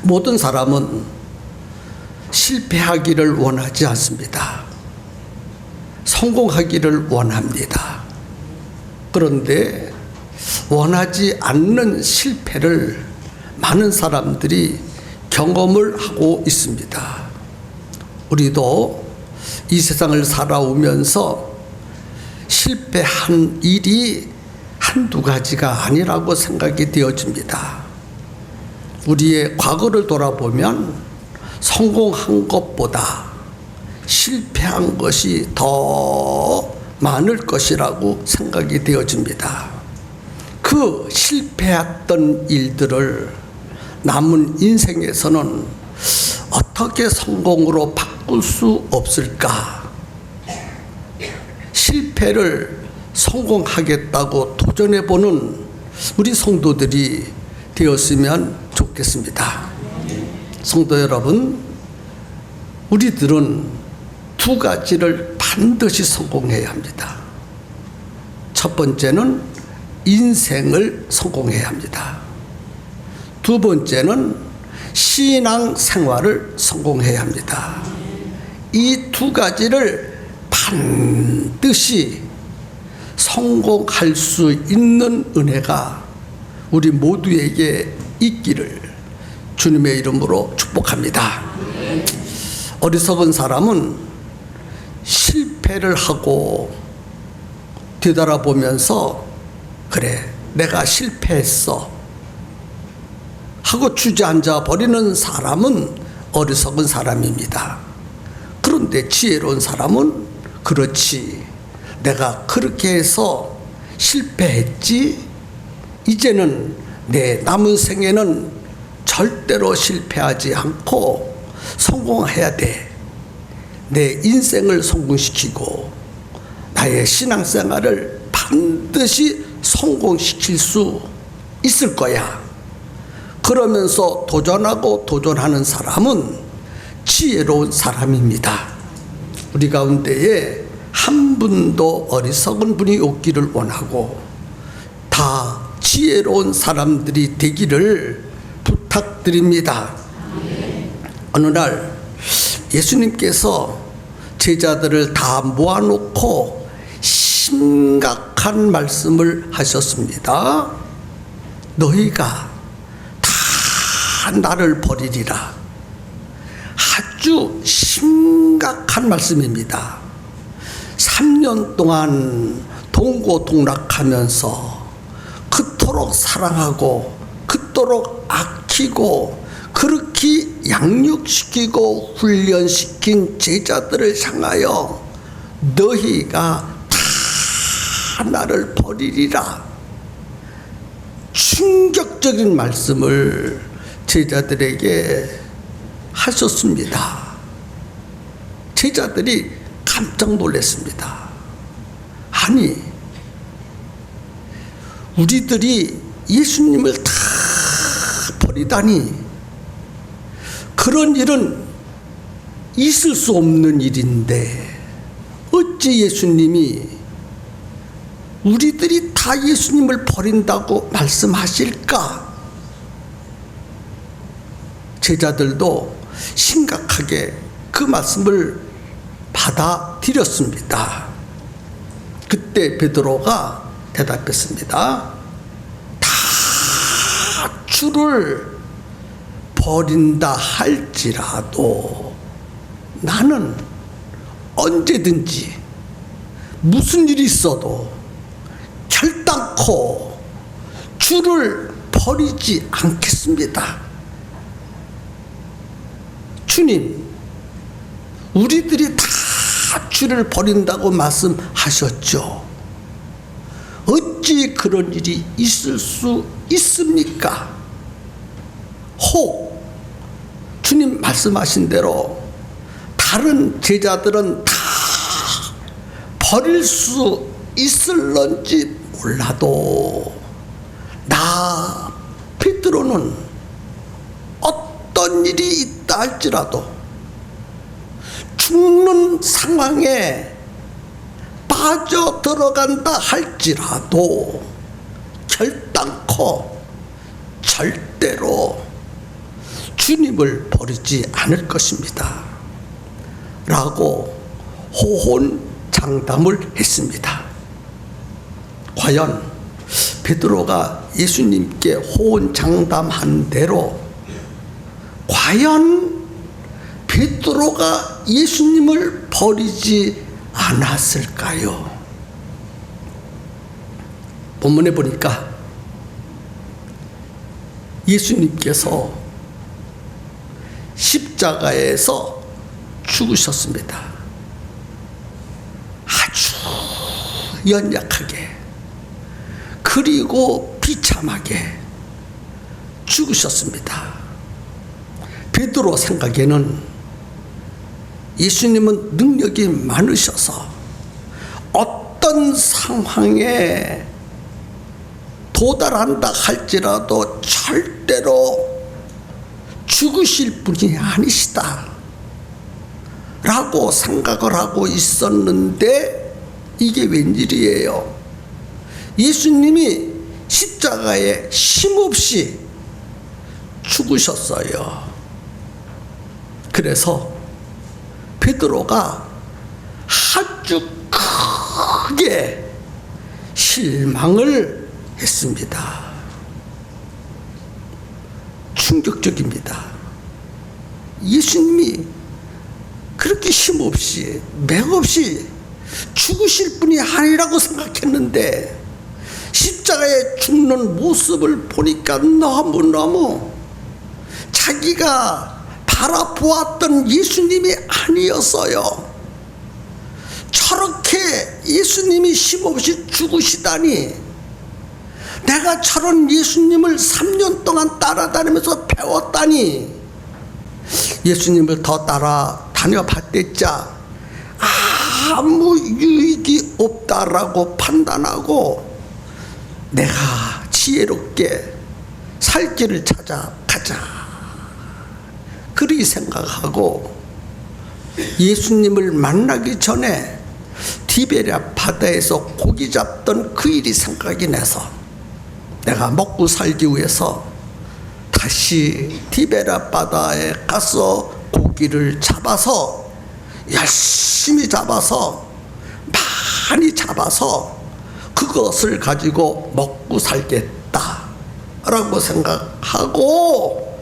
모든 사람은 실패하기를 원하지 않습니다. 성공하기를 원합니다. 그런데 원하지 않는 실패를 많은 사람들이 경험을 하고 있습니다. 우리도 이 세상을 살아오면서 실패한 일이 한두 가지가 아니라고 생각이 되어집니다. 우리의 과거를 돌아보면 성공한 것보다 실패한 것이 더 많을 것이라고 생각이 되어집니다. 그 실패했던 일들을 남은 인생에서는 어떻게 성공으로 바꿀 수 없을까? 실패를 성공하겠다고 도전해보는 우리 성도들이 되었으면 좋겠습니다. 성도 여러분, 우리들은 두 가지를 반드시 성공해야 합니다. 첫 번째는 인생을 성공해야 합니다. 두 번째는 신앙 생활을 성공해야 합니다. 이 두 가지를 반드시 성공할 수 있는 은혜가 우리 모두에게 있기를 주님의 이름으로 축복합니다. 어리석은 사람은 실패를 하고 뒤돌아보면서 그래, 내가 실패했어 하고 주저앉아 버리는 사람은 어리석은 사람입니다. 그런데 지혜로운 사람은 그렇지, 내가 그렇게 해서 실패했지, 이제는 내 남은 생에는 절대로 실패하지 않고 성공해야 돼. 내 인생을 성공시키고 나의 신앙생활을 반드시 성공시킬 수 있을 거야. 그러면서 도전하고 도전하는 사람은 지혜로운 사람입니다. 우리 가운데에 한 분도 어리석은 분이 없기를 원하고 다 지혜로운 사람들이 되기를 부탁드립니다. 어느 날 예수님께서 제자들을 다 모아놓고 심각한 말씀을 하셨습니다. 너희가 다 나를 버리리라. 아주 심각한 말씀입니다. 3년 동안 동고동락하면서 그토록 사랑하고 그토록 아끼고 그렇게 양육시키고 훈련시킨 제자들을 향하여 너희가 다 나를 버리리라. 충격적인 말씀을 제자들에게 하셨습니다. 제자들이 깜짝 놀랐습니다. 아니, 우리들이 예수님을 다 버리다니, 그런 일은 있을 수 없는 일인데 어찌 예수님이 우리들이 다 예수님을 버린다고 말씀하실까? 제자들도 심각하게 그 말씀을 받아들였습니다. 그때 베드로가 대답했습니다. 다 주를 버린다 할지라도 나는 언제든지 무슨 일이 있어도 결단코 주를 버리지 않겠습니다. 주님, 우리들이 다 주를 버린다고 말씀하셨죠. 어찌 그런 일이 있을 수 있습니까? 혹 주님 말씀하신 대로 다른 제자들은 다 버릴 수 있을런지 몰라도 나 베드로는 어떤 일이 있다 할지라도 죽는 상황에 빠져 들어간다 할지라도 결단코 절대로 주님을 버리지 않을 것입니다. 라고 호언장담을 했습니다. 과연 베드로가 예수님께 호언장담한 대로 과연 베드로가 예수님을 버리지 않았을까요? 본문에 보니까 예수님께서 십자가에서 죽으셨습니다. 아주 연약하게 그리고 비참하게 죽으셨습니다. 베드로 생각에는 예수님은 능력이 많으셔서 어떤 상황에 도달한다 할지라도 절대로 죽으실 분이 아니시다 라고 생각을 하고 있었는데 이게 웬일이에요? 예수님이 십자가에 힘없이 죽으셨어요. 그래서 베드로가 아주 크게 실망을 했습니다. 충격적입니다. 예수님이 그렇게 힘없이 맥없이 죽으실 분이 아니라고 생각했는데 십자가에 죽는 모습을 보니까 너무너무 자기가 바라보았던 예수님이 아니었어요. 저렇게 예수님이 힘없이 죽으시다니, 내가 저런 예수님을 3년 동안 따라다니면서 배웠다니, 예수님을 더 따라다녀봤댔자 아무 유익이 없다라고 판단하고 내가 지혜롭게 살 길을 찾아가자 그리 생각하고 예수님을 만나기 전에 디베랴 바다에서 고기 잡던 그 일이 생각이 나서 내가 먹고 살기 위해서 다시 디베랴 바다에 가서 고기를 잡아서 열심히 잡아서 많이 잡아서 그것을 가지고 먹고 살겠다 라고 생각하고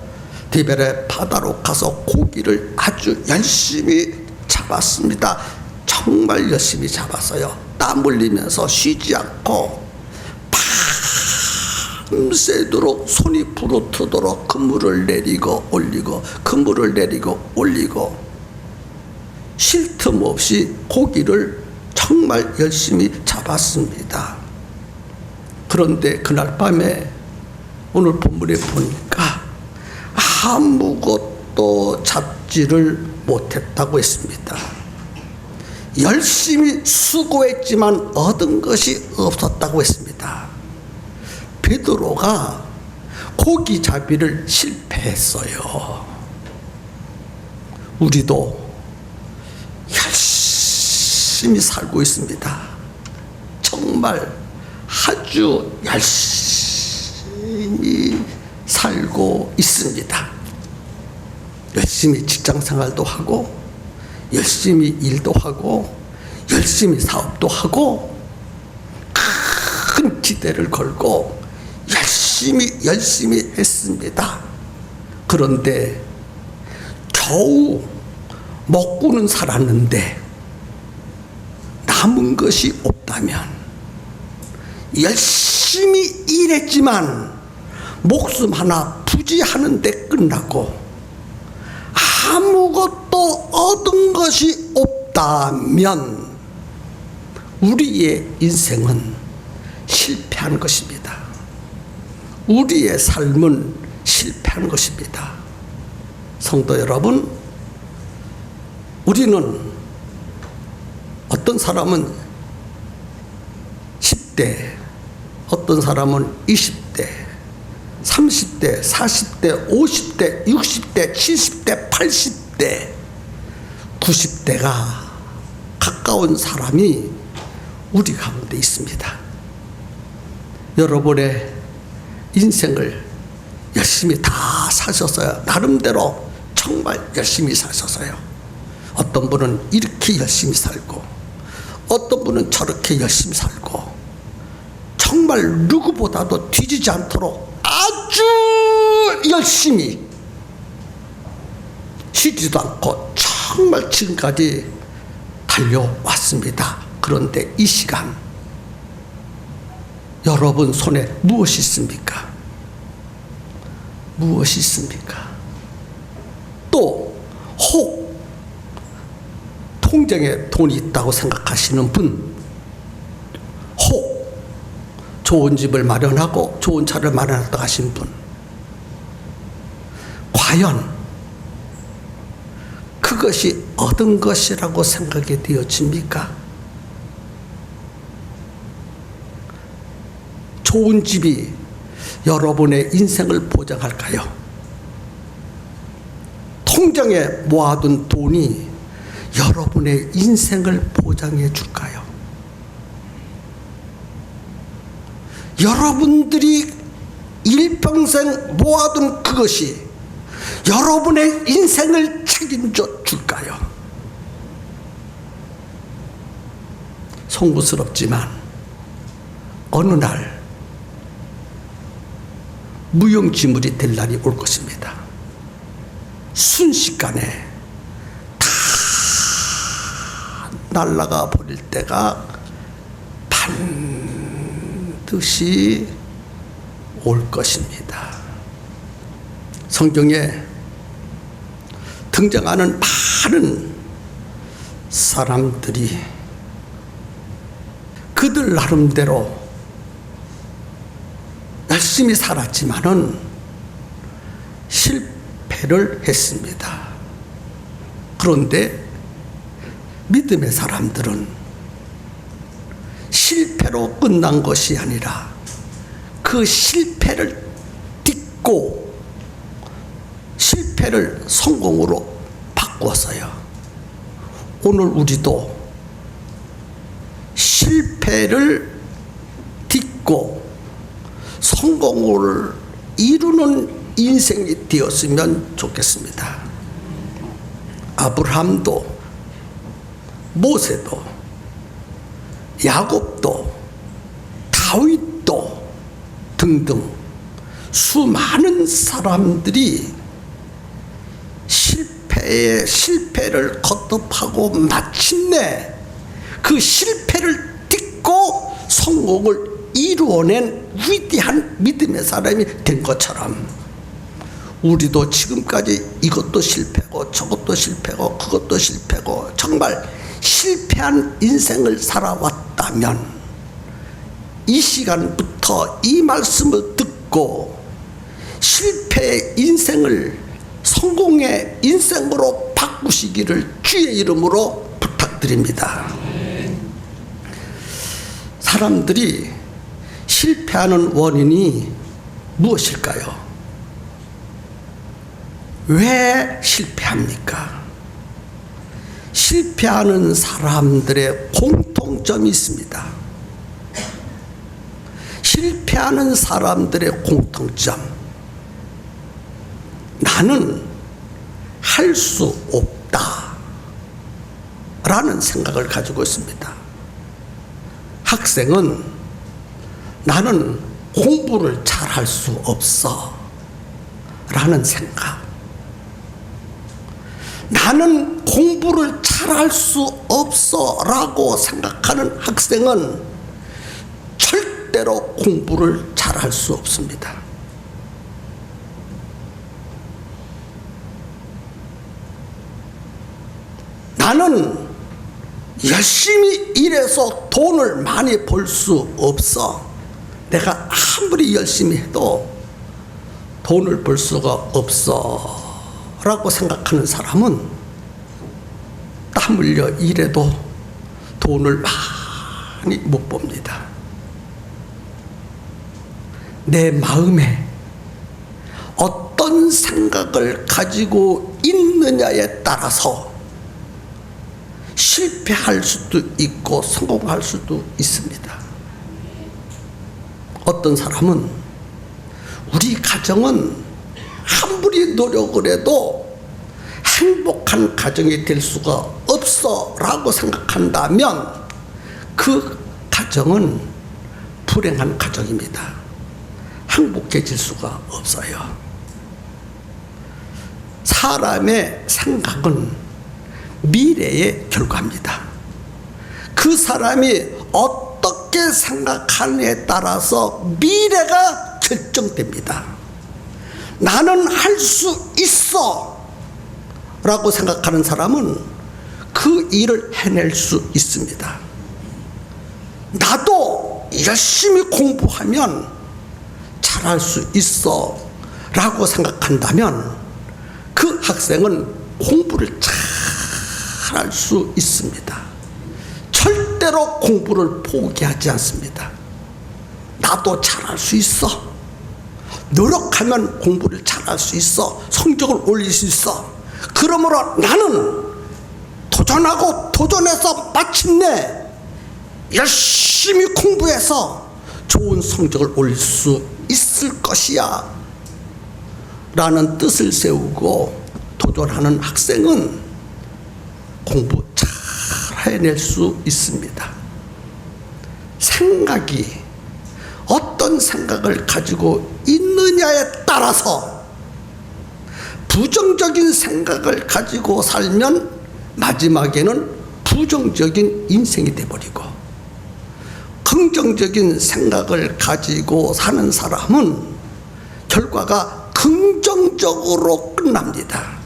디베랴 바다로 가서 고기를 아주 열심히 잡았습니다. 정말 열심히 잡았어요. 땀 흘리면서 쉬지 않고 밤새도록 손이 부르트도록 그물을 내리고 올리고 그물을 내리고 올리고 쉴 틈 없이 고기를 정말 열심히 잡았습니다. 그런데 그날 밤에 오늘 본문에 보니까 아무것도 잡지를 못했다고 했습니다. 열심히 수고했지만 얻은 것이 없었다고 했습니다. 베드로가 고기 잡이를 실패했어요. 우리도 열심히 살고 있습니다. 정말 아주 열심히 살고 있습니다. 열심히 직장 생활도 하고 열심히 일도 하고 열심히 사업도 하고 큰 기대를 걸고 열심히 했습니다. 그런데 겨우 먹고는 살았는데 남은 것이 없다면, 열심히 일했지만 목숨 하나 부지하는데 끝나고 아무것도 얻은 것이 없다면 우리의 인생은 실패한 것입니다. 우리의 삶은 실패한 것입니다. 성도 여러분, 우리는 어떤 사람은 10대, 어떤 사람은 20대, 30대, 40대, 50대, 60대, 70대, 80대, 90대가 가까운 사람이 우리 가운데 있습니다. 여러분의 인생을 열심히 다 사셨어요. 나름대로 정말 열심히 사셨어요. 어떤 분은 이렇게 열심히 살고 어떤 분은 저렇게 열심히 살고 정말 누구보다도 뒤지지 않도록 아주 열심히 쉬지도 않고 정말 지금까지 달려왔습니다. 그런데 이 시간 여러분 손에 무엇이 있습니까? 무엇이 있습니까? 또 혹 통장에 돈이 있다고 생각하시는 분, 혹 좋은 집을 마련하고 좋은 차를 마련했다고 하신 분, 과연 그것이 얻은 것이라고 생각이 되어집니까? 좋은 집이 여러분의 인생을 보장할까요? 통장에 모아둔 돈이 여러분의 인생을 보장해 줄까요? 여러분들이 일평생 모아둔 그것이 여러분의 인생을 책임져 줄까요? 송구스럽지만 어느 날 무용지물이 될 날이 올 것입니다. 순식간에 다 날아가 버릴 때가 반드시 올 것입니다. 성경에 등장하는 많은 사람들이 그들 나름대로 열심히 살았지만은 실패를 했습니다. 그런데 믿음의 사람들은 실패로 끝난 것이 아니라 그 실패를 딛고 실패를 성공으로 바꾸었어요. 오늘 우리도 실패를 딛고 성공을 이루는 인생이 되었으면 좋겠습니다. 아브라함도 모세도 야곱도 다윗도 등등 수많은 사람들이 실패를 거듭하고 마침내 그 실패를 딛고 성공을 이루어낸 위대한 믿음의 사람이 된 것처럼 우리도 지금까지 이것도 실패고 저것도 실패고 그것도 실패고 정말 실패한 인생을 살아왔다면 이 시간부터 이 말씀을 듣고 실패의 인생을 성공의 인생으로 바꾸시기를 주의 이름으로 부탁드립니다. 사람들이 실패하는 원인이 무엇일까요? 왜 실패합니까? 실패하는 사람들의 공통점이 있습니다. 실패하는 사람들의 공통점. 나는 할 수 없다 라는 생각을 가지고 있습니다. 학생은 나는 공부를 잘할 수 없어 라는 생각. 나는 공부를 잘할 수 없어 라고 생각하는 학생은 절대로 공부를 잘할 수 없습니다. 나는 열심히 일해서 돈을 많이 벌 수 없어. 내가 아무리 열심히 해도 돈을 벌 수가 없어 라고 생각하는 사람은 땀 흘려 일해도 돈을 많이 못 법니다. 내 마음에 어떤 생각을 가지고 있느냐에 따라서 실패할 수도 있고 성공할 수도 있습니다. 어떤 사람은 우리 가정은 아무리 노력을 해도 행복한 가정이 될 수가 없어 라고 생각한다면 그 가정은 불행한 가정입니다. 행복해질 수가 없어요. 사람의 생각은 미래의 결과입니다. 그 사람이 어떻게 생각하느냐에 따라서 미래가 결정됩니다. 나는 할 수 있어 라고 생각하는 사람은 그 일을 해낼 수 있습니다. 나도 열심히 공부하면 잘할 수 있어 라고 생각한다면 그 학생은 공부를 잘할 수 있습니다. 절대로 공부를 포기하지 않습니다. 나도 잘할 수 있어. 노력하면 공부를 잘할 수 있어. 성적을 올릴 수 있어. 그러므로 나는 도전하고 도전해서 마침내 열심히 공부해서 좋은 성적을 올릴 수 있을 것이야 라는 뜻을 세우고 도전하는 학생은 공부 잘 해낼 수 있습니다. 생각이 어떤 생각을 가지고 있느냐에 따라서 부정적인 생각을 가지고 살면 마지막에는 부정적인 인생이 되어버리고, 긍정적인 생각을 가지고 사는 사람은 결과가 긍정적으로 끝납니다.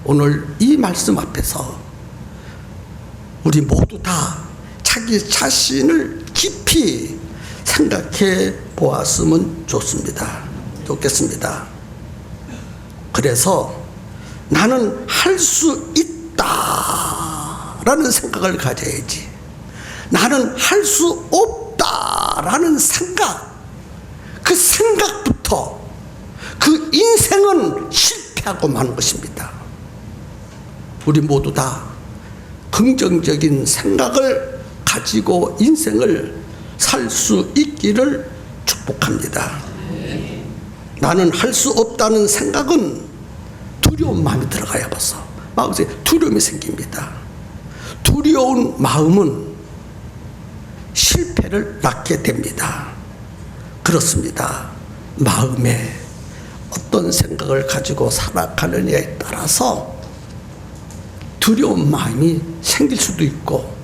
오늘 이 말씀 앞에서 우리 모두 다 자기 자신을 깊이 생각해 보았으면 좋겠습니다. 그래서 나는 할 수 있다라는 생각을 가져야지, 나는 할 수 없다라는 생각, 그 생각부터 그 인생은 실패하고 마는 것입니다. 우리 모두 다 긍정적인 생각을 가지고 인생을 살 수 있기를 축복합니다. 나는 할 수 없다는 생각은 두려운 마음이 들어가야 벌써 마음에 두려움이 생깁니다. 두려운 마음은 실패를 낳게 됩니다. 그렇습니다. 마음에 어떤 생각을 가지고 살아가느냐에 따라서 두려운 마음이 생길 수도 있고,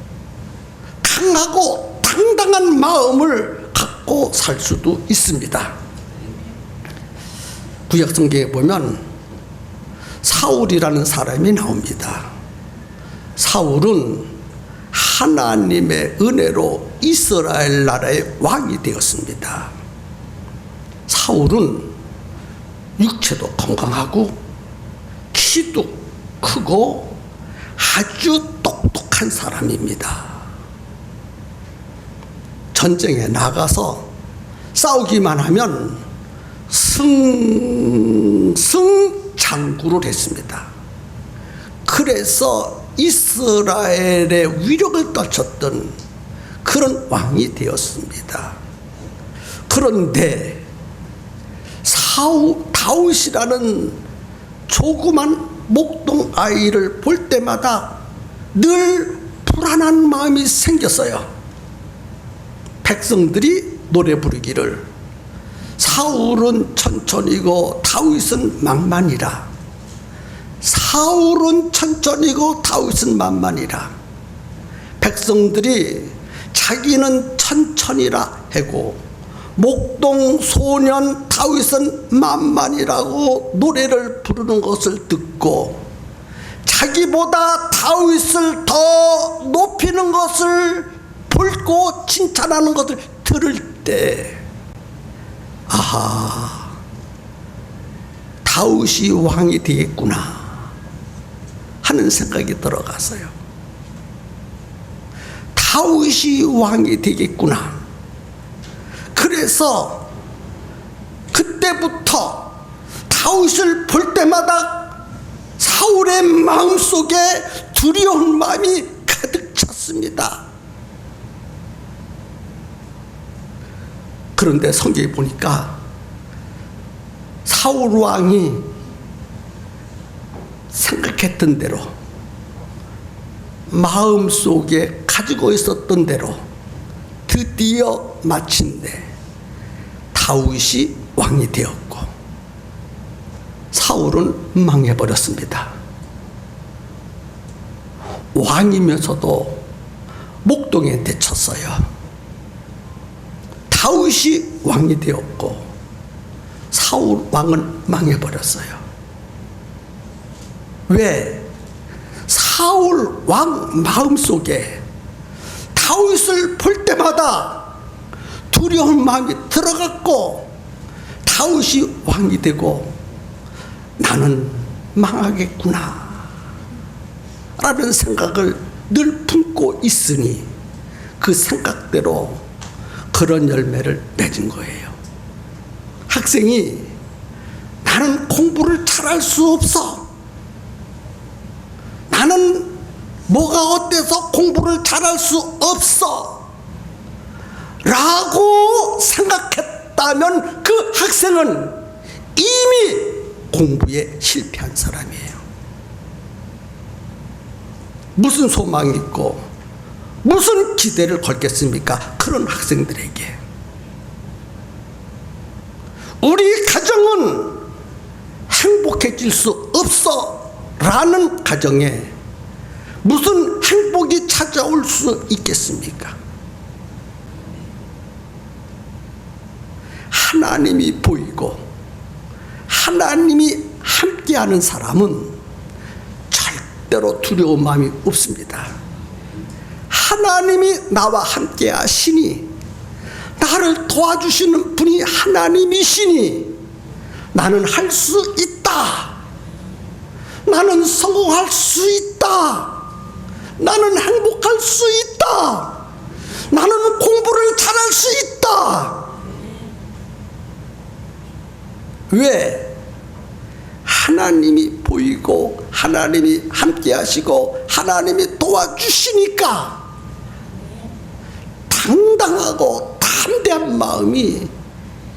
강하고 당당한 마음을 갖고 살 수도 있습니다. 구약 성경에 보면 사울이라는 사람이 나옵니다. 사울은 하나님의 은혜로 이스라엘 나라의 왕이 되었습니다. 사울은 육체도 건강하고 키도 크고 아주 똑똑한 사람입니다. 전쟁에 나가서 싸우기만 하면 승장구를 했습니다. 그래서 이스라엘의 위력을 떨쳤던 그런 왕이 되었습니다. 그런데 다윗이라는 조그만 목동 아이를 볼 때마다 늘 불안한 마음이 생겼어요. 백성들이 노래 부르기를 사울은 천천히고 다윗은 만만이라, 사울은 천천히고 다윗은 만만이라. 백성들이 자기는 천천히라 하고 목동 소년 다윗은 만만이라고 노래를 부르는 것을 듣고 자기보다 다윗을 더 높이는 것을 볼고 칭찬하는 것을 들을 때, 아하, 다윗이 왕이 되겠구나 하는 생각이 들어갔어요. 다윗이 왕이 되겠구나. 그래서 그때부터 다윗을 볼 때마다 사울의 마음속에 두려운 마음이 가득 찼습니다. 그런데 성경에 보니까 사울 왕이 생각했던 대로, 마음속에 가지고 있었던 대로 드디어 마침내 다윗이 왕이 되었고 사울은 망해버렸습니다. 왕이면서도 목동에 대쳤어요. 다윗이 왕이 되었고 사울 왕은 망해버렸어요. 왜? 사울 왕 마음속에 다윗을 볼 때마다 두려운 마음이 들어갔고 다윗이 왕이 되고 나는 망하겠구나 라는 생각을 늘 품고 있으니 그 생각대로 그런 열매를 맺은 거예요. 학생이 나는 공부를 잘할 수 없어, 나는 뭐가 어때서 공부를 잘할 수 없어 라고 생각했다면 그 학생은 이미 공부에 실패한 사람이에요. 무슨 소망이 있고 무슨 기대를 걸겠습니까? 그런 학생들에게. 우리 가정은 행복해질 수 없어 라는 가정에 무슨 행복이 찾아올 수 있겠습니까? 하나님이 보이고 하나님이 함께하는 사람은 절대로 두려운 마음이 없습니다. 하나님이 나와 함께 하시니, 나를 도와주시는 분이 하나님이시니 나는 할 수 있다, 나는 성공할 수 있다, 나는 행복할 수 있다, 나는 공부를 잘할 수 있다. 왜? 하나님이 보이고 하나님이 함께 하시고 하나님이 도와주시니까 당당하고 담대한 마음이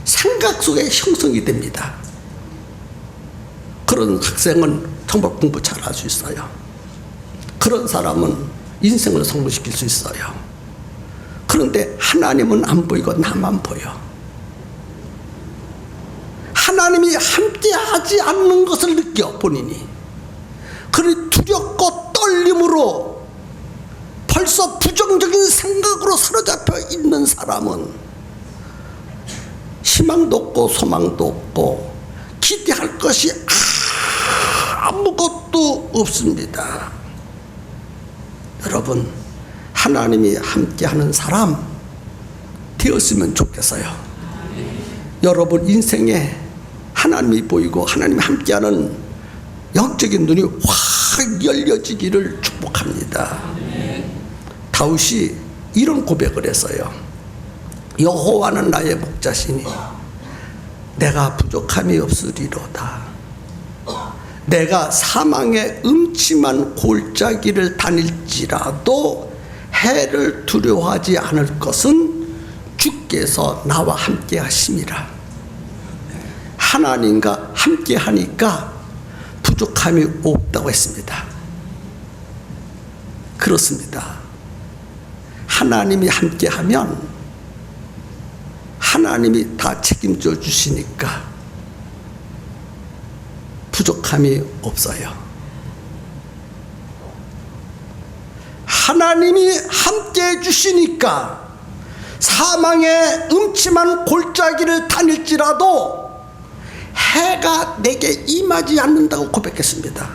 생각 속에 형성이 됩니다. 그런 학생은 정말 공부 잘할 수 있어요. 그런 사람은 인생을 성공시킬 수 있어요. 그런데 하나님은 안 보이고 나만 보여. 하나님이 함께하지 않는 것을 느껴 본인이. 그리 두렵고 떨림으로 벌써 부정적인 생각으로 사로잡혀 있는 사람은 희망도 없고 소망도 없고 기대할 것이 아무것도 없습니다. 여러분, 하나님이 함께하는 사람 되었으면 좋겠어요. 여러분 인생에 하나님이 보이고 하나님이 함께하는 영적인 눈이 확 열려지기를 축복합니다. 다윗이 이런 고백을 했어요. 여호와는 나의 목자시니 내가 부족함이 없으리로다. 내가 사망의 음침한 골짜기를 다닐지라도 해를 두려워하지 않을 것은 주께서 나와 함께 하심이라. 하나님과 함께 하니까 부족함이 없다고 했습니다. 그렇습니다. 하나님이 함께 하면 하나님이 다 책임져 주시니까 부족함이 없어요. 하나님이 함께 해주시니까 사망의 음침한 골짜기를 다닐지라도 해가 내게 임하지 않는다고 고백했습니다.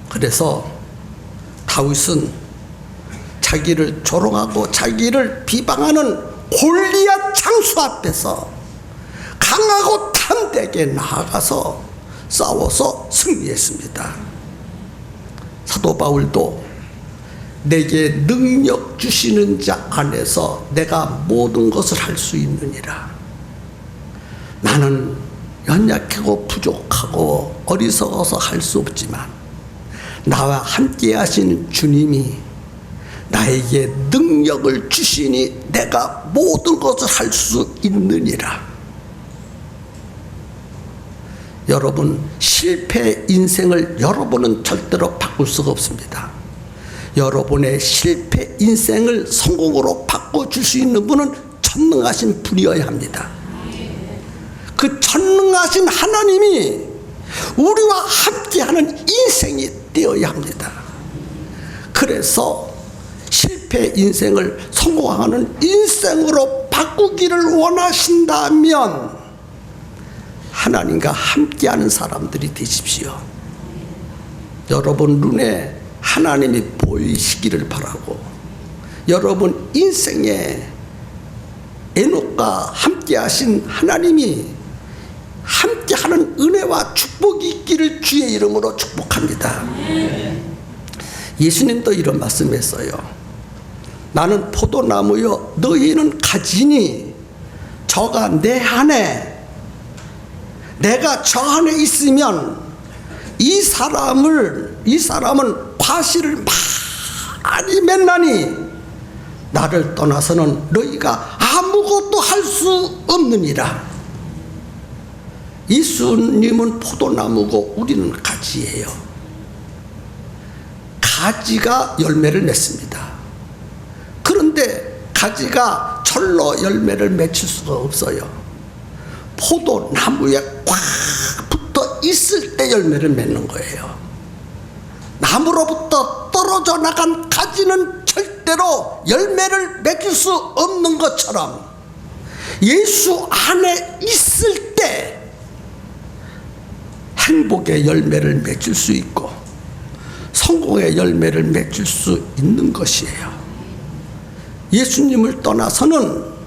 그래서 다윗은 자기를 조롱하고 자기를 비방하는 골리앗 장수 앞에서 강하고 담대하게 나아가서 싸워서 승리했습니다. 사도 바울도 내게 능력 주시는 자 안에서 내가 모든 것을 할 수 있느니라. 나는 연약하고 부족하고 어리석어서 할 수 없지만 나와 함께 하시는 주님이 나에게 능력을 주시니 내가 모든 것을 할 수 있느니라. 여러분, 실패 인생을 여러분은 절대로 바꿀 수가 없습니다. 여러분의 실패 인생을 성공으로 바꿔줄 수 있는 분은 전능하신 분이어야 합니다. 그 전능하신 하나님이 우리와 함께하는 인생이 되어야 합니다. 그래서 실패 인생을 성공하는 인생으로 바꾸기를 원하신다면 하나님과 함께하는 사람들이 되십시오. 여러분 눈에 하나님이 보이시기를 바라고, 여러분 인생에 에녹과 함께하신 하나님이 함께하는 은혜와 축복이 있기를 주의 이름으로 축복합니다. 예수님도 이런 말씀했어요. 나는 포도나무여 너희는 가지니 저가 내 안에, 내가 저 안에 있으면 이 사람은 과실을 많이 맺나니 나를 떠나서는 너희가 아무것도 할 수 없느니라. 예수님은 포도나무고 우리는 가지예요. 가지가 열매를 맺습니다. 그런데 가지가 절로 열매를 맺힐 수가 없어요. 포도나무에 꽉 붙어 있을 때 열매를 맺는 거예요. 나무로부터 떨어져 나간 가지는 절대로 열매를 맺을 수 없는 것처럼 예수 안에 있을 때 행복의 열매를 맺을 수 있고 성공의 열매를 맺을 수 있는 것이에요. 예수님을 떠나서는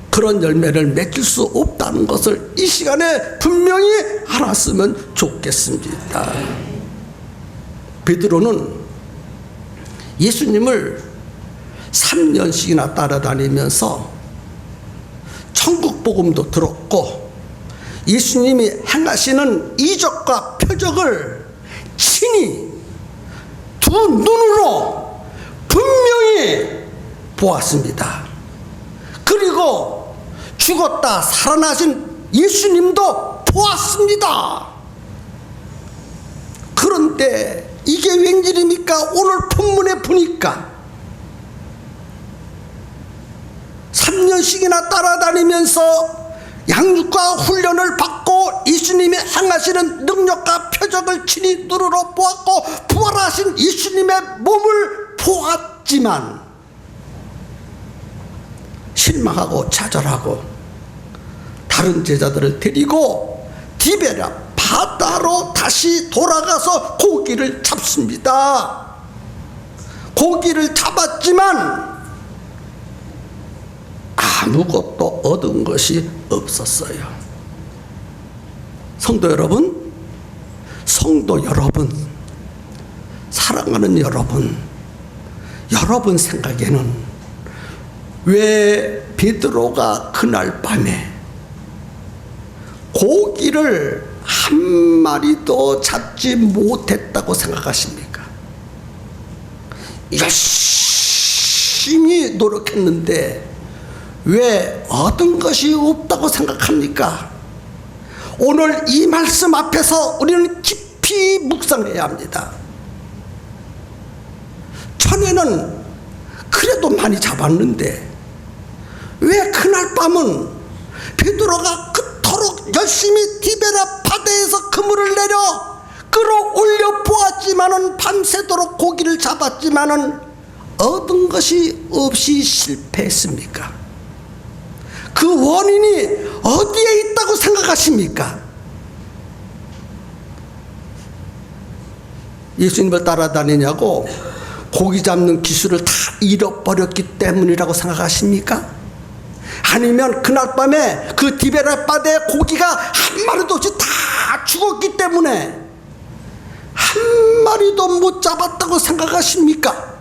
그런 열매를 맺을 수 없다는 것을 이 시간에 분명히 알았으면 좋겠습니다. 베드로는 예수님을 3년씩이나 따라다니면서 천국 복음도 들었고 예수님이 행하시는 이적과 표적을 친히 두 눈으로 분명히 보았습니다. 그리고 죽었다 살아나신 예수님도 보았습니다. 그런데 이게 웬일입니까? 오늘 본문에 보니까 3년씩이나 따라다니면서 양육과 훈련을 받고 예수님이 행하시는 능력과 표적을 친히 눈으로 보았고 부활하신 예수님의 몸을 보았지만 실망하고 좌절하고 다른 제자들을 데리고 디베랴 바다로 다시 돌아가서 고기를 잡습니다. 고기를 잡았지만 아무것도 얻은 것이 없었어요. 성도 여러분, 사랑하는 여러분, 여러분 생각에는 왜 베드로가 그날 밤에 고기를 한 마리도 잡지 못했다고 생각하십니까? 열심히 노력했는데 왜 얻은 것이 없다고 생각합니까? 오늘 이 말씀 앞에서 우리는 깊이 묵상해야 합니다. 전에는 그래도 많이 잡았는데 왜 그날 밤은 베드로가 그토록 열심히 디베랴 바다에서 그물을 내려 끌어올려 보았지만은 밤새도록 고기를 잡았지만은 얻은 것이 없이 실패했습니까? 그 원인이 어디에 있다고 생각하십니까? 예수님을 따라다니냐고 고기 잡는 기술을 다 잃어버렸기 때문이라고 생각하십니까? 아니면 그날 밤에 그 디베랴 바다에 고기가 한 마리도 없이 다 죽었기 때문에 한 마리도 못 잡았다고 생각하십니까?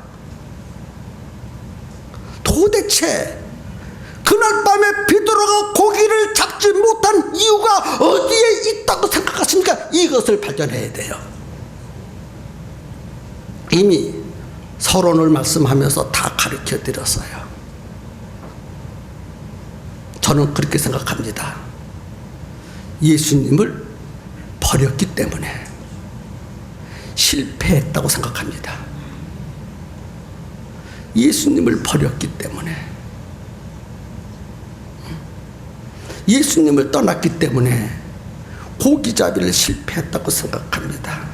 도대체 그날 밤에 베드로가 고기를 잡지 못한 이유가 어디에 있다고 생각하십니까? 이것을 발견해야 돼요. 이미 서론을 말씀하면서 다 가르쳐 드렸어요. 저는 그렇게 생각합니다. 예수님을 버렸기 때문에 실패했다고 생각합니다. 예수님을 버렸기 때문에, 예수님을 떠났기 때문에 고기잡이를 실패했다고 생각합니다.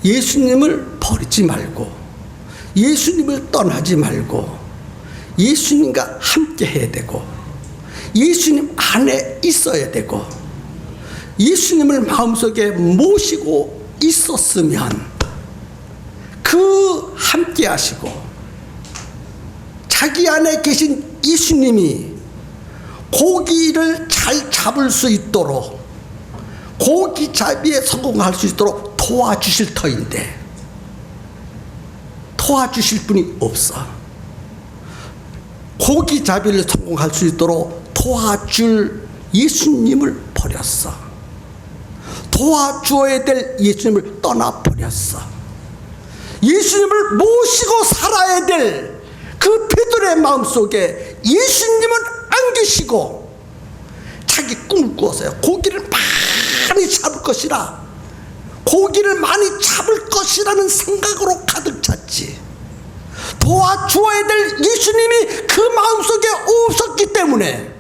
예수님을 버리지 말고, 예수님을 떠나지 말고, 예수님과 함께 해야 되고, 예수님 안에 있어야 되고, 예수님을 마음속에 모시고 있었으면 그 함께 하시고 자기 안에 계신 예수님이 고기를 잘 잡을 수 있도록, 고기잡이에 성공할 수 있도록 도와주실 터인데 도와주실 분이 없어. 고기잡이를 성공할 수 있도록 도와줄 예수님을 버렸어. 도와줘야 될 예수님을 떠나버렸어. 예수님을 모시고 살아야 될 그 베드로의 마음속에 예수님은 안 계시고 자기 꿈을 꾸었어요. 고기를 많이 잡을 것이라, 고기를 많이 잡을 것이라는 생각으로 가득 찼지. 도와주어야 될 예수님이 그 마음속에 없었기 때문에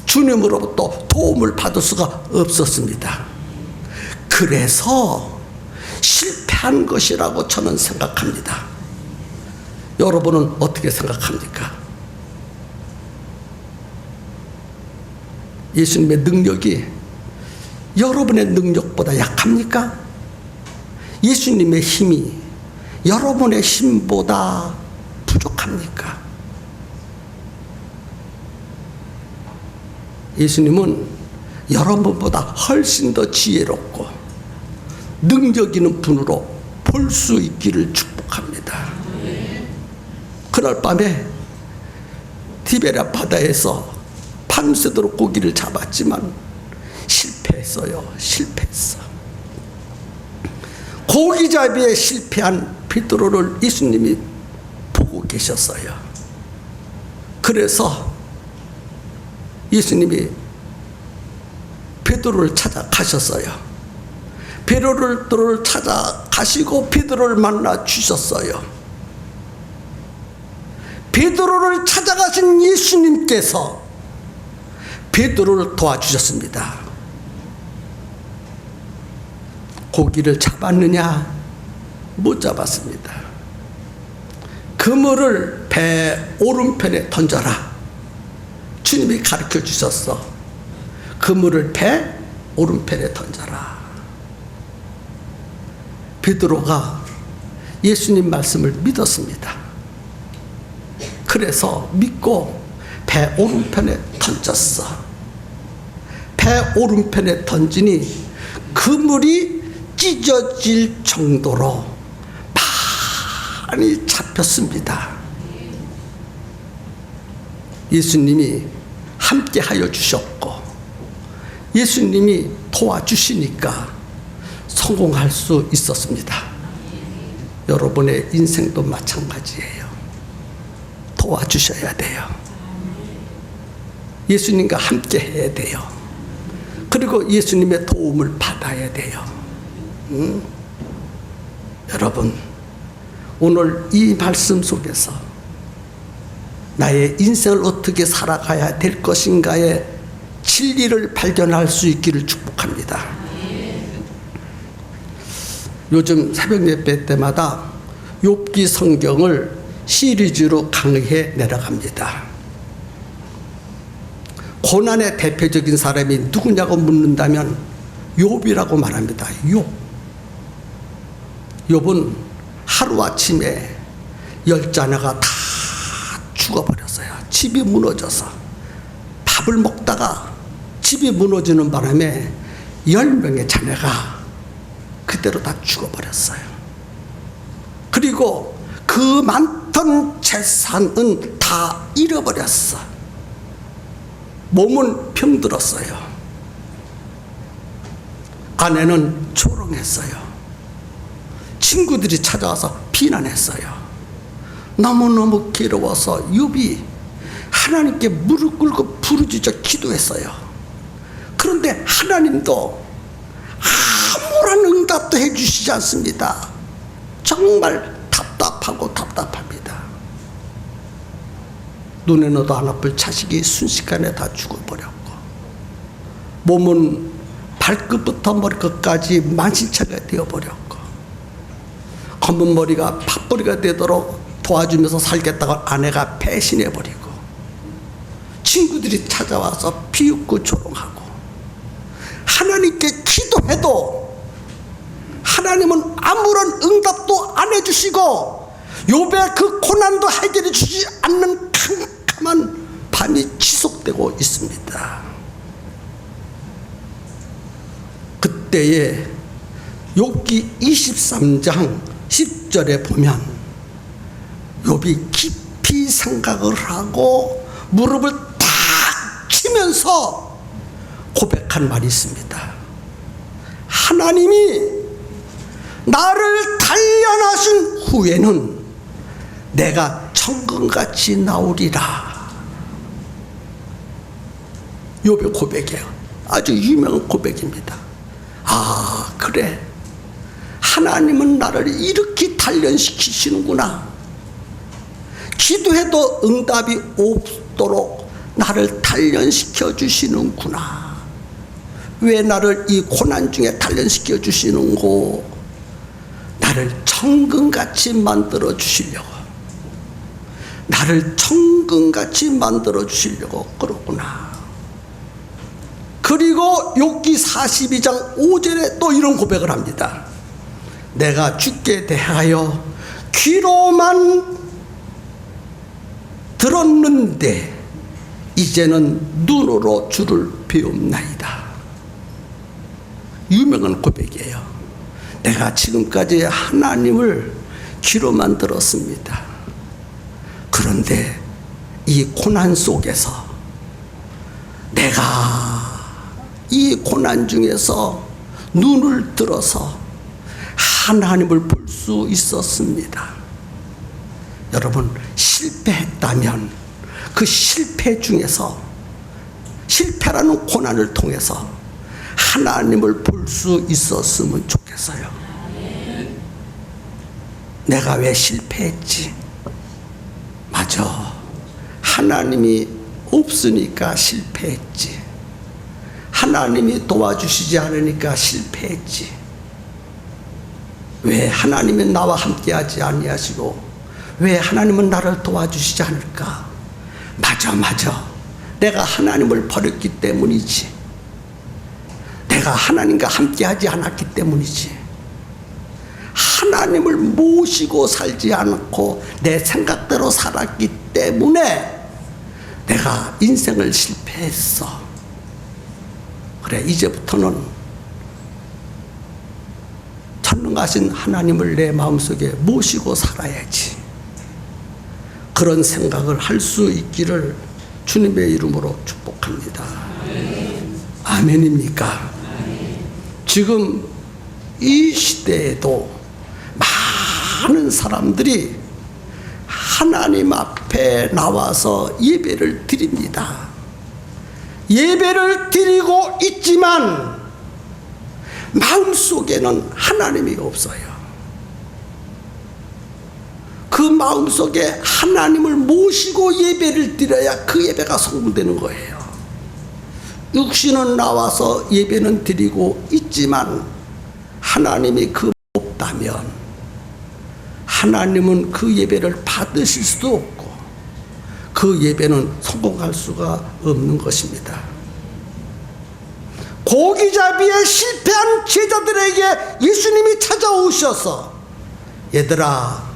주님으로부터 도움을 받을 수가 없었습니다. 그래서 실패한 것이라고 저는 생각합니다. 여러분은 어떻게 생각합니까? 예수님의 능력이 여러분의 능력보다 약합니까? 예수님의 힘이 여러분의 힘보다 부족합니까? 예수님은 여러분보다 훨씬 더 지혜롭고 능력 있는 분으로 볼 수 있기를 축복합니다. 그날 밤에 디베랴 바다에서 밤새도록 고기를 잡았지만 실패했어요. 실패했어. 고기잡이에 실패한 베드로를 예수님이 보고 계셨어요. 그래서 예수님이 베드로를 찾아가셨어요. 베드로를 찾아가시고 베드로를 만나 주셨어요. 베드로를 찾아가신 예수님께서 베드로를 도와주셨습니다. 고기를 잡았느냐? 못 잡았습니다. 그물을 배 오른편에 던져라. 주님이 가르쳐 주셨어. 그물을 배 오른편에 던져라. 베드로가 예수님 말씀을 믿었습니다. 그래서 믿고 배 오른편에 던졌어. 배 오른편에 던지니 그물이 찢어질 정도로 많이 잡혔습니다. 예수님이 함께 하여 주셨고 예수님이 도와주시니까 성공할 수 있었습니다. 여러분의 인생도 마찬가지예요. 도와주셔야 돼요. 예수님과 함께 해야 돼요. 그리고 예수님의 도움을 받아야 돼요. 여러분, 오늘 이 말씀 속에서 나의 인생을 어떻게 살아가야 될 것인가의 진리를 발견할 수 있기를 축복합니다. 요즘 새벽 예배 때마다 욥기 성경을 시리즈로 강의해 내려갑니다. 고난의 대표적인 사람이 누구냐고 묻는다면 욥이라고 말합니다. 욥은 하루아침에 10자녀가 다 죽어버렸어요. 집이 무너져서 밥을 먹다가 집이 무너지는 바람에 10명의 자녀가 그대로 다 죽어버렸어요. 그리고 그 많던 재산은 다 잃어버렸어. 몸은 병들었어요. 아내는 조롱했어요. 친구들이 찾아와서 비난했어요. 너무너무 괴로워서 욥이 하나님께 무릎 꿇고 부르짖어 기도했어요. 그런데 하나님도 아무런 응답도 해주시지 않습니다. 정말 답답합니다. 눈에 넣어도 안 아플 자식이 순식간에 다 죽어버렸고, 몸은 발끝부터 머리끝까지 만신창이가 되어버렸고, 검은 머리가 팥뿌리가 되도록 도와주면서 살겠다고 아내가 배신해버리고, 친구들이 찾아와서 비웃고 조롱하고, 하나님께 기도해도 하나님은 아무런 응답도 안 해주시고, 욥의 그 고난도 해결해 주지 않는 캄캄한 밤이 지속되고 있습니다. 그때에 욥기 23장 10절에 보면 욥이 깊이 생각을 하고 무릎을 탁 치면서 고백한 말이 있습니다. 하나님이 나를 단련하신 후에는 내가 천금같이 나오리라. 욥의 고백이에요. 아주 유명한 고백입니다. 아, 그래, 하나님은 나를 이렇게 단련시키시는구나. 기도해도 응답이 없도록 나를 단련시켜 주시는구나. 왜 나를 이 고난 중에 단련시켜 주시는고? 나를 천금같이 만들어 주시려고, 나를 천금같이 만들어 주시려고 그러구나. 그리고 욥기 42장 5절에 또 이런 고백을 합니다. 내가 주께 대하여 귀로만 들었는데 이제는 눈으로 주를 배웁나이다. 유명한 고백이에요. 내가 지금까지 하나님을 귀로만 들었습니다. 그런데 이 고난 속에서 내가 이 고난 중에서 눈을 들어서 하나님을 볼 수 있었습니다. 여러분, 실패했다면 그 실패 중에서, 실패라는 고난을 통해서 하나님을 볼 수 있었으면 좋겠어요. 내가 왜 실패했지? 맞아, 하나님이 없으니까 실패했지. 하나님이 도와주시지 않으니까 실패했지. 왜 하나님은 나와 함께하지 아니하시고 왜 하나님은 나를 도와주시지 않을까? 맞아, 내가 하나님을 버렸기 때문이지. 내가 하나님과 함께하지 않았기 때문이지. 하나님을 모시고 살지 않고 내 생각대로 살았기 때문에 내가 인생을 실패했어. 그래, 이제부터는 전능하신 하나님을 내 마음속에 모시고 살아야지. 그런 생각을 할 수 있기를 주님의 이름으로 축복합니다. 아멘입니까? 지금 이 시대에도 많은 사람들이 하나님 앞에 나와서 예배를 드립니다. 예배를 드리고 있지만 마음속에는 하나님이 없어요. 그 마음속에 하나님을 모시고 예배를 드려야 그 예배가 성공되는 거예요. 육신은 나와서 예배는 드리고 있지만 하나님이 그 없다면 하나님은 그 예배를 받으실 수도 없고 그 예배는 성공할 수가 없는 것입니다. 고기잡이에 실패한 제자들에게 예수님이 찾아오셔서 얘들아,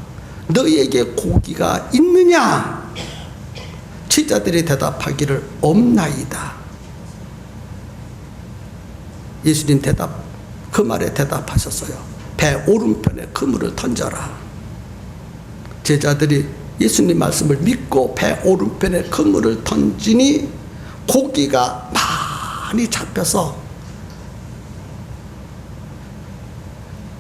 너희에게 고기가 있느냐? 제자들이 대답하기를 없나이다. 예수님 그 말에 대답하셨어요. 배 오른편에 그물을 던져라. 제자들이 예수님 말씀을 믿고 배 오른편에 그물을 던지니 고기가 많이 잡혀서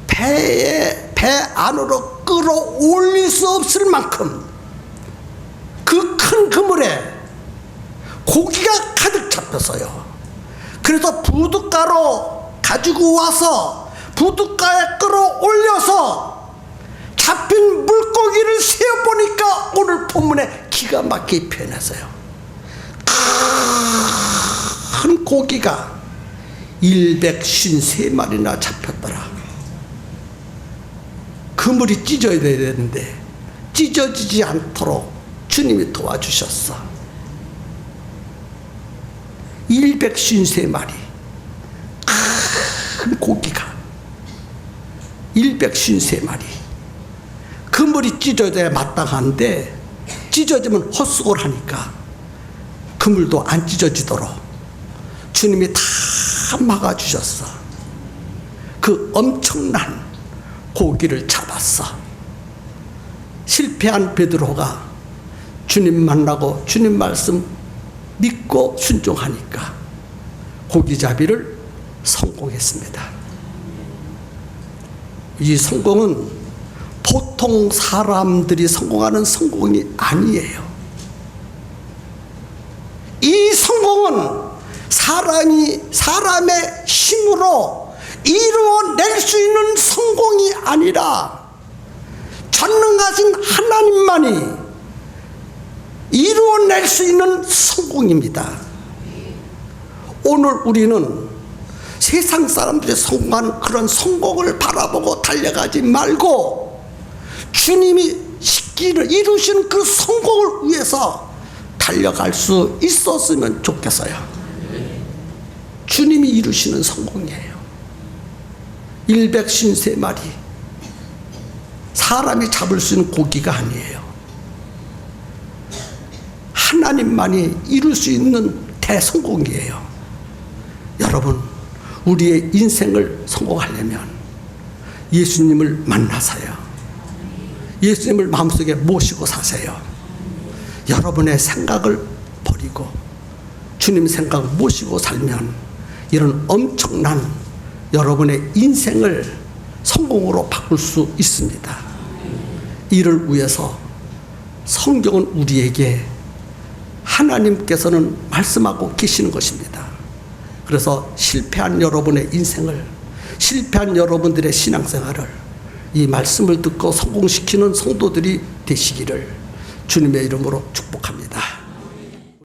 배 안으로 끌어올릴 수 없을 만큼 그 큰 그물에 고기가 가득 잡혔어요. 그래서 부둣가로 가지고 와서 부둣가에 끌어올려서 잡힌 물고기를 세어보니까 오늘 본문에 기가 막히게 표현했어요. 큰 고기가 153마리나 잡혔더라. 그물이 찢어야 되는데 찢어지지 않도록 주님이 도와주셨어. 153마리 큰 고기가 153마리. 그물이 찢어져야 마땅한데 찢어지면 헛수고를 하니까 그물도 안 찢어지도록 주님이 다 막아주셨어. 그 엄청난 고기를 잡았어. 실패한 베드로가 주님 만나고 주님 말씀 믿고 순종하니까 고기잡이를 성공했습니다. 이 성공은 보통 사람들이 성공하는 성공이 아니에요. 이 성공은 사람의 힘으로 이루어낼 수 있는 성공이 아니라 전능하신 하나님만이 이루어낼 수 있는 성공입니다. 오늘 우리는 세상 사람들이 성공한 그런 성공을 바라보고 달려가지 말고 주님이 이루신 그 성공을 위해서 달려갈 수 있었으면 좋겠어요. 주님이 이루시는 성공이에요. 153마리 사람이 잡을 수 있는 고기가 아니에요. 하나님만이 이룰 수 있는 대성공이에요. 여러분, 우리의 인생을 성공하려면 예수님을 만나세요. 예수님을 마음속에 모시고 사세요. 여러분의 생각을 버리고 주님 생각을 모시고 살면 이런 엄청난 여러분의 인생을 성공으로 바꿀 수 있습니다. 이를 위해서 성경은 우리에게 하나님께서는 말씀하고 계시는 것입니다. 그래서 실패한 여러분의 인생을, 실패한 여러분들의 신앙생활을 이 말씀을 듣고 성공시키는 성도들이 되시기를 주님의 이름으로 축복합니다.